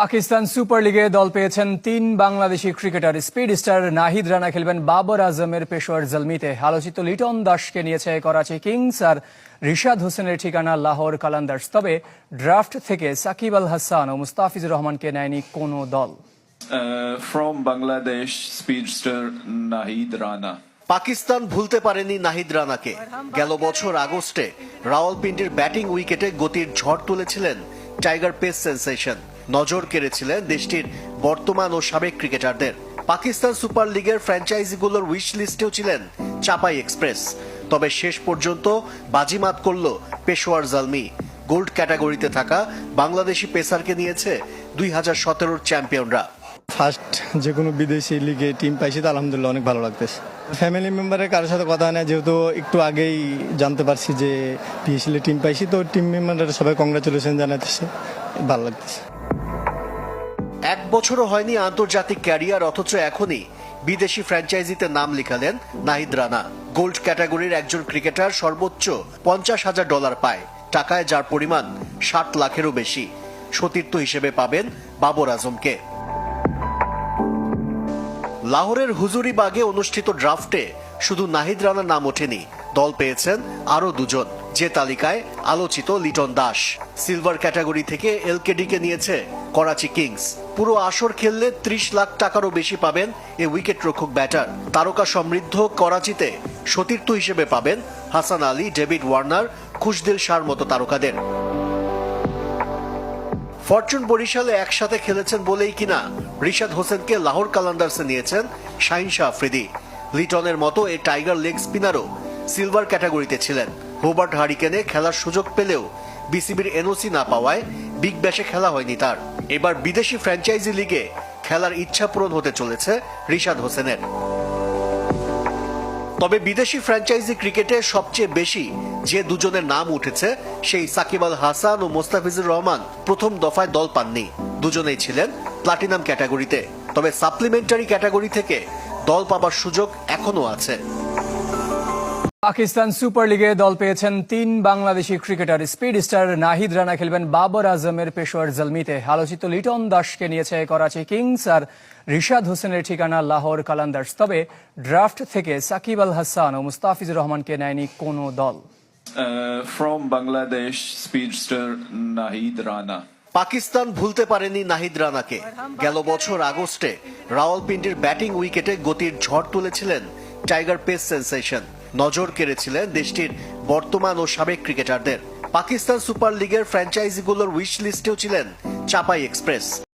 Pakistan super লিগে দল পেয়েছেন 3 Bangladeshi cricketer. Speed star Nahid Rana খেলবেন বাবর আজমের পেশোয়ার জলমিতে। আলোচিত লিটন দাসকে নিয়েছে করাচি কিংস, আর রিশাদ হোসেনের ঠিকানা লাহোর কালান্দার্স। তবে ড্রাফট থেকে সাকিব আল হাসান ও মুস্তাফিজুর রহমানকে নেয়নি কোনো দল। From Bangladesh, speedster Nahid Rana. Pakistan ভুলতে পারেনি নাহিদ রানাকে। গেল বছর আগস্টে রাওয়ালপিন্ডির ব্যাটিং উইকেটে গতির ঝড় তুলেছিলেন টাইগার পেস সেন্সেশন। নজর কেড়েছিলেন দেশটির বর্তমান ও সাবেক ক্রিকেটারদের। পাকিস্তান সুপার লিগের ফ্র্যাঞ্চাইজিগুলোর উইশ লিস্টেও ছিলেন চাপাই এক্সপ্রেস। তবে শেষ পর্যন্ত বাজিমাত করল পেশোয়ার জলমি। গোল্ড ক্যাটাগরিতে থাকা বাংলাদেশি পেসারকে নিয়েছে 2017-র চ্যাম্পিয়নরা। ফার্স্ট যে কোনো বিদেশি লিগে টিম পাইছি তো আলহামদুলিল্লাহ অনেক ভালো লাগতেছে। ফ্যামিলি মেম্বারের কারোর সাথে কথা হয় না, যেহেতু একটু আগেই জানতে পারছি যে পিএসএল টিম পাইছি, তো টিম মেম্বাররা সবাই কংগ্রাচুলেশন জানাতেছে, ভালো লাগতেছে। এক বছরও হয়নি আন্তর্জাতিক ক্যারিয়ার, অথচ এখনই বিদেশি ফ্র্যাঞ্চাইজিতে নাম লিখালেন নাহিদ রানা। গোল্ড ক্যাটাগরির একজন ক্রিকেটার সর্বোচ্চ $50,000 পায়, টাকায় যার পরিমাণ 60 লাখেরও বেশি। সতীর্থ হিসেবে পাবেন বাবর আজমকে। লাহোরের হুজুরিবাগে অনুষ্ঠিত ড্রাফটে শুধু নাহিদ রানার নাম ওঠেনি, দল পেয়েছেন আরো দুজন। যে তালিকায় আলোচিত লিটন দাস। সিলভার ক্যাটাগরি থেকে এলকেডিকে নিয়েছে করাচি কিংস। পুরো আসর খেললে 30 লাখ টাকারও বেশি পাবেন এ উইকেট রক্ষক ব্যাটার। তারকা সমৃদ্ধ করাচিতে সতীর্থ হিসেবে পাবেন হাসান আলী, ডেভিড ওয়ার্নার, খুশদিল শাহর মতো তারকাদের। ফরচুন বরিশালে একসাথে খেলেছেন বলেই কিনা রিশাদ হোসেনকে লাহোর কালান্দার্সে নিয়েছেন শাহিন শাহ আফ্রিদি। লিটনের মতো এই টাইগার লেগ স্পিনারও সিলভার ক্যাটাগরিতে ছিলেন। হোবার্ট হারিকেনে খেলার সুযোগ পেলেও বিসিবির এনওসি না পাওয়ায় বিগ ব্যাশে খেলা হয়নি তার। এবার বিদেশি ফ্র্যাঞ্চাইজি লিগে খেলার ইচ্ছা পূরণ হতে চলেছে রিশাদ হোসেনের। তবে বিদেশি ফ্র্যাঞ্চাইজি ক্রিকেটে সবচেয়ে বেশি যে দুজনের নাম উঠেছে সেই সাকিব আল হাসান ও মুস্তাফিজুর রহমান প্রথম দফায় দল পাননি। দুজনেই ছিলেন প্লাটিনাম ক্যাটাগরিতে। তবে সাপ্লিমেন্টারি ক্যাটাগরি থেকে দল পাবার সুযোগ এখনো আছে। পাকিস্তান সুপার লিগে দল পেয়েছেন 3 Bangladeshi cricketer. Speed star Nahid Rana খেলবেন বাবর আজমের পেশোয়ার জলমিতে। আলোচিত লিটন দাসকে নিয়েছে করাচি কিংস, আর রিশাদ হোসেনের ঠিকানা লাহোর কালান্দার্স। তবে ড্রাফট থেকে সাকিব আল হাসান ও মুস্তাফিজুর রহমানকে নেয়নি কোনো দল। From Bangladesh, speedster Nahid Rana. Pakistan ভুলতে পারেনি নাহিদ রানাকে। গেল বছর আগস্টে রাওয়ালপিন্ডির ব্যাটিং উইকেটে গতির ঝড় তুলেছিলেন টাইগার পেস সেন্সেশন। নজর কেড়েছিলেন দেশটির বর্তমান ও সাবেক ক্রিকেটারদের। পাকিস্তান সুপার লিগের ফ্র্যাঞ্চাইজিগুলোর উইশ লিস্টেও ছিলেন চাপাই এক্সপ্রেস।